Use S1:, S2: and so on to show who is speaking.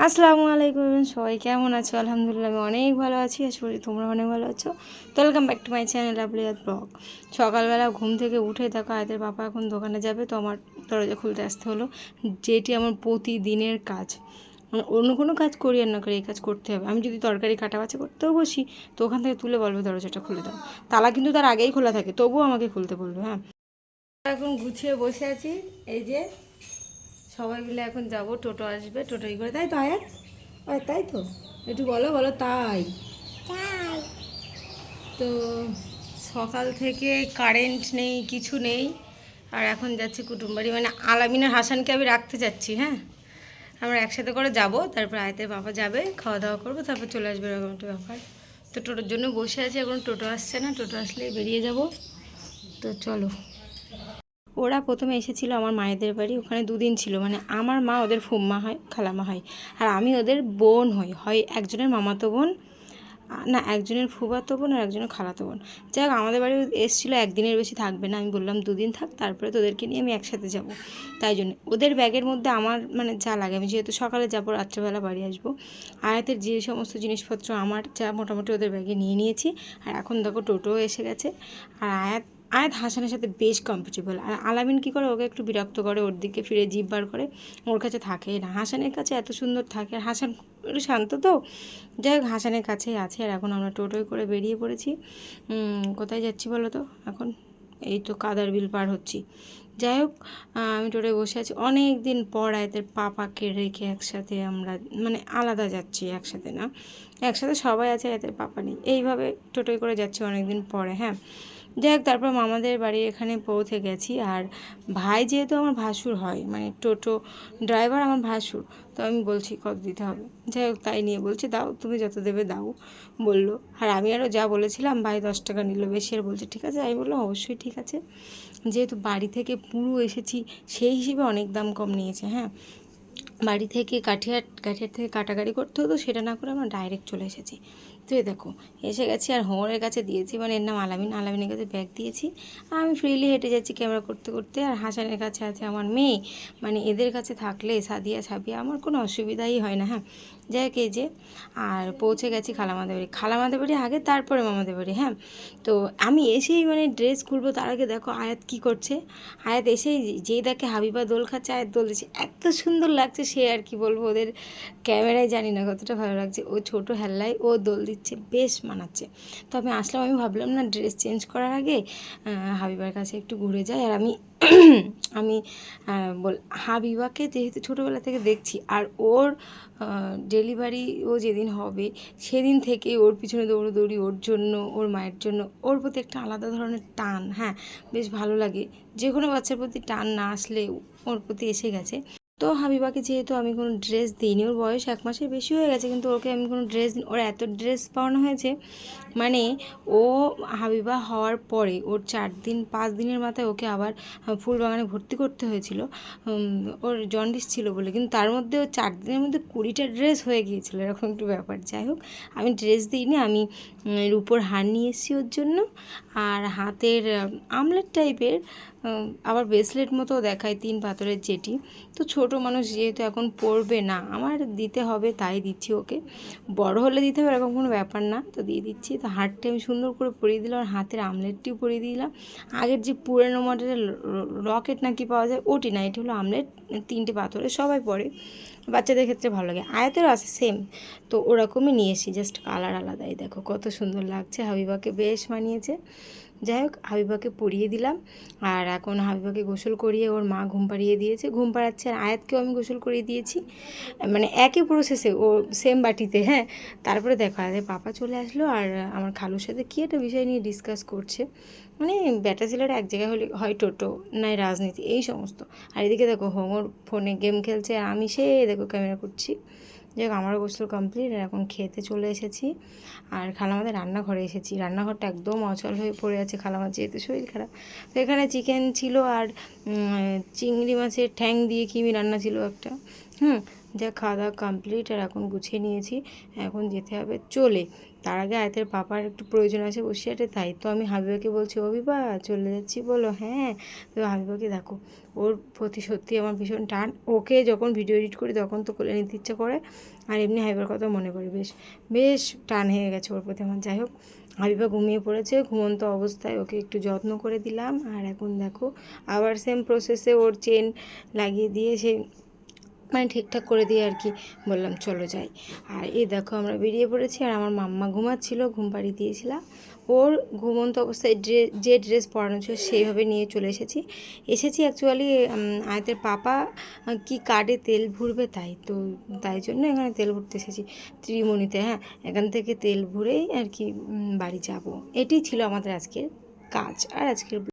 S1: আসসালামু আলাইকুম, সবাই কেমন আছো? আলহামদুলিল্লাহ আমি অনেক ভালো আছি। আশা করি তোমরা অনেক ভালো আছো। তো welcome back to my channel লাভলিয়াত ব্লগ। সকালবেলা ঘুম থেকে উঠে দেখো আয়াতের পাপা এখন দোকানে যাবে, তো আমার দরজা খুলতে আসতে হলো, যেটি আমার প্রতিদিনের কাজ। অন্য কোনো কাজ করি আর না করি এই কাজ করতে হবে। আমি যদি তরকারি কাটা বাছা করতেও বসি, তো ওখান থেকে তুলে বলবে দরজাটা খুলে দাও। তালা কিন্তু তার আগেই খোলা থাকে, তবুও আমাকে খুলতে বলবে। হ্যাঁ, এখন গুছিয়ে বসে আছি। এই যে সবাই মিলে এখন যাব, টোটো আসবে, টোটোই করে, তাই তো আয়াত? তাই তো, একটু বলো বলো। তাই তো সকাল থেকে কারেন্ট নেই, কিছু নেই, আর এখন যাচ্ছি কুটুমবাড়ি, মানে আলামিন আর হাসানকে আমি রাখতে যাচ্ছি। হ্যাঁ, আমরা একসাথে করে যাব, তারপর আয়তের বাবা যাবে, খাওয়া দাওয়া করবো, তারপর চলে আসবে, এরকম একটা ব্যাপার। তো টোটোর জন্য বসে আছি, এখন টোটো আসছে না, টোটো আসলেই বেরিয়ে যাব। তো চলো। ওরা প্রথমে এসেছিল আমার মায়েদের বাড়ি, ওখানে দুদিন ছিল। মানে আমার মা ওদের ফুম্মা হয়, খালামা হয়, আর আমি ওদের বোন হই, হয় একজনের মামাতো বোন, না একজনের ফুফাতো বোন আর একজনের খালাতো বোন। যাই হোক, আমাদের বাড়ি এসেছিলো, একদিনের বেশি থাকবে না। আমি বললাম দুদিন থাক, তারপরে তোদেরকে নিয়ে আমি একসাথে যাব। তাই জন্য ওদের ব্যাগের মধ্যে আমার মানে যা লাগে, আমি যেহেতু সকালে যাবো, রাত্রেবেলা বাড়ি আসবো, আয়াতের যে সমস্ত জিনিসপত্র আমার যা মোটামুটি ওদের ব্যাগে নিয়ে নিয়েছি। আর এখন দেখো টোটোও এসে গেছে। আর আয়াত আয়াত হাসানের সাথে বেশ কমফর্টেবল। আর আলামিন কী করে, ওকে একটু বিরক্ত করে, ওর দিকে ফিরে জিভ বার করে, ওর কাছে থাকে না। হাসানের কাছে এত সুন্দর থাকে, আর হাসান একটু শান্ত তো। যাই হোক, হাসানের কাছেই আছে। আর এখন আমরা টোটোয় করে বেরিয়ে পড়েছি। কোথায় যাচ্ছি বলো তো? এখন এই তো কাদার বিল পার হচ্ছি। যাই হোক, আমি টোটোয় বসে আছি, অনেক দিন পর আয়াতের পাপাকে রেখে একসাথে আমরা, মানে আলাদা যাচ্ছি, একসাথে না, একসাথে সবাই আছে, আয়াতের পাপা নেই, এইভাবে টোটোয় করে যাচ্ছি অনেক দিন পরে। হ্যাঁ, যাই হোক, তারপর মামাদের বাড়ির এখানে পৌঁছে গেছি। আর ভাই যেহেতু আমার ভাসুর হয়, মানে টোটো ড্রাইভার আমার ভাসুর, তো আমি বলছি কত দিতে হবে। যাই হোক, তাই নিয়ে বলছি দাও, তুমি যত দেবে দাও বললো। আর আমি আরও যা বলেছিলাম, ভাই 10 টাকা নিল বেশি, আর বলছে ঠিক আছে। আমি বললাম অবশ্যই ঠিক আছে, যেহেতু বাড়ি থেকে পুরো এসেছি, সেই হিসেবে অনেক দাম কম নিয়েছে। হ্যাঁ, বাড়ি থেকে কাঠিয়াট থেকে কাটাকাটি করতে হতো, সেটা না করে আমরা ডাইরেক্ট চলে এসেছি। তো এই দেখো এসে গেছি, আর হোমরের কাছে দিয়েছি, মানে এর নাম আলামিন, আলামিনের কাছে ব্যাগ দিয়েছি। আর আমি ফ্রিলি হেঁটে যাচ্ছি ক্যামেরা করতে করতে। আর হাসানের কাছে আছে আমার মেয়ে, মানে এদের কাছে থাকলে সাদিয়া ছাবিয়া আমার কোনো অসুবিধাই হয় না। হ্যাঁ, যাই হোক, এই যে আর পৌঁছে গেছি খালামাদের বাড়ি। খালামাদের বাড়ি আগে, তারপরে মামাদের বাড়ি। হ্যাঁ, তো আমি এসেই মানে ড্রেস খুলবো, তার আগে দেখো আয়াত কি করছে। আয়াত এসেই যেই দেখে হাবিবা দোল খাচ্ছে, আয়াত দোল দিচ্ছে, এত সুন্দর লাগছে, সে আর কি বলবো। ওদের ক্যামেরায় জানি না কতটা ভালো লাগছে, ও ছোটো হেল্লায় ও দোল দিচ্ছে, বেশ মানাচ্ছে। তো আমি আসলাম, আমি ভাবলাম না ড্রেস চেঞ্জ করার আগে হাবিবার কাছে একটু ঘুরে যাই। আর আমি আমি হাবিবাকে যেহেতু ছোটোবেলা থেকে দেখছি, আর ওর ডেলিভারি ও যেদিন হবে সেদিন থেকে ওর পিছনে দৌড়োদৌড়ি, ওর জন্য, ওর মায়ের জন্য, ওর প্রতি একটা আলাদা ধরনের টান। হ্যাঁ, বেশ ভালো লাগে। যে কোনো বাচ্চার প্রতি টান না আসলে ওর প্রতি এসে গেছে। তো হাবিবাকে যেহেতু আমি কোনো ড্রেস দিইনি, ওর বয়স 1 মাসের বেশি হয়ে গেছে, কিন্তু ওকে আমি কোনো ড্রেস দিই, ওর এত ড্রেস পাওয়ানো হয়েছে। মানে ও হাবিবা হওয়ার পরে ওর 4 দিন 5 দিনের মাথায় ওকে আবার ফুলবাগানে ভর্তি করতে হয়েছিল, ওর জন্ডিস ছিল বলে। কিন্তু তার মধ্যে ও 4 দিনের মধ্যে 20টা ড্রেস হয়ে গিয়েছিলো, এরকম একটু ব্যাপার। যাই হোক, আমি ড্রেস দিইনি, আমি রূপোর হার নিয়ে এসেছি ওর জন্য, আর হাতের আমলেট টাইপের, আবার ব্রেসলেট মতো দেখায় 3 পাথরের যেটি। তো ছোটো মানুষ যেহেতু এখন পরবে না, আমার দিতে হবে, তাই দিচ্ছি ওকে। বড় হলে দিতে হবে এরকম কোনো ব্যাপার না, তো দিয়ে দিচ্ছি। তো হারটি আমি সুন্দর করে পরিয়ে দিলাম, আর হাতের আমলেটটিও পরিয়ে দিলাম। আগের যে পুরনো মডেলের রকেট নাকি পাওয়া যায়, ওটি না, এটি হলো আমলেট, 3টে পাথরের, সবাই পরে, বাচ্চাদের ক্ষেত্রে ভালো লাগে। আয়াতেরও আছে সেম, তো ওরকমই নিয়ে এসি, জাস্ট কালার আলাদাই। দেখো কত সুন্দর লাগছে, হাবিবাকে বেশ মানিয়েছে। যাই হোক, হাবিবাকে পরিয়ে দিলাম। আর এখন হাবিবাকে গোসল করিয়ে ওর মা ঘুম পাড়িয়ে দিয়েছে, ঘুম পাড়াচ্ছে। আর আয়াতকেও আমি গোসল করিয়ে দিয়েছি, মানে একই প্রসেসে, ও সেম বাটিতে। হ্যাঁ, তারপরে দেখো আয়াতের পাপা চলে আসলো, আর আমার খালুর সাথে কী একটা বিষয় নিয়ে ডিসকাস করছে। মানে বেটা ছেলেরা এক জায়গায় হলে হয় টোটো, নয় রাজনীতি, এই সমস্ত। আর এদিকে দেখো হোমর ফোনে গেম খেলছে, আর আমি সে দেখো ক্যামেরা করছি। যাই হোক, আমারও গোসল কমপ্লিট, আর এখন খেতে চলে এসেছি। আর খালামাদের রান্নাঘরে এসেছি, রান্নাঘরটা একদম অচল হয়ে পড়ে আছে, খালামার যেহেতু শরীর খারাপ। তো এখানে চিকেন ছিল, আর চিংড়ি মাছের ঠ্যাং দিয়ে কিমি রান্না ছিল একটা। যা খাওয়া দাওয়া কমপ্লিট, আর এখন গুছিয়ে নিয়েছি, এখন যেতে হবে চলে। তার আগে আয়তের পাপার একটু প্রয়োজন আছে বসিরহাটে, তাই তো আমি হাবিবাকে বলছি, ও বিবা চলে যাচ্ছি বলো। হ্যাঁ, তো হাবিবাকে দেখো, ওর প্রতি সত্যি আমার ভীষণ টান। ওকে যখন ভিডিও এডিট করি তখন তো কোলে নিতে ইচ্ছে করে, আর এমনি হাবিবার কথা মনে পড়ে, বেশ বেশ টান হয়ে গেছে ওর প্রতি আমার। যাই হোক, হাবিবা ঘুমিয়ে পড়েছে, ঘুমন্ত অবস্থায় ওকে একটু যত্ন করে দিলাম। আর এখন দেখো আবার সেম প্রসেসে ওর চেন লাগিয়ে দিয়ে সেই মানে ঠিকঠাক করে দিয়ে আর কি বললাম চলো যাই। আর এই দেখো আমরা বেরিয়ে পড়েছি, আর আমার মাম্মা ঘুমাচ্ছিল, ঘুম পাড়িয়ে দিয়েছিলাম। ওর ঘুমন্ত অবস্থায় যে ড্রেস পরানো ছিল সেইভাবে নিয়ে চলে এসেছি অ্যাকচুয়ালি আয়তের পাপা কি কার্ডে তেল ভরবে, তাই জন্য এখানে তেল ভরতে এসেছি ত্রিমণিতে। হ্যাঁ, এখান থেকে তেল ভরেই আর কি বাড়ি যাব। এটাই ছিল আমাদের আজকের কাজ। আর আজকের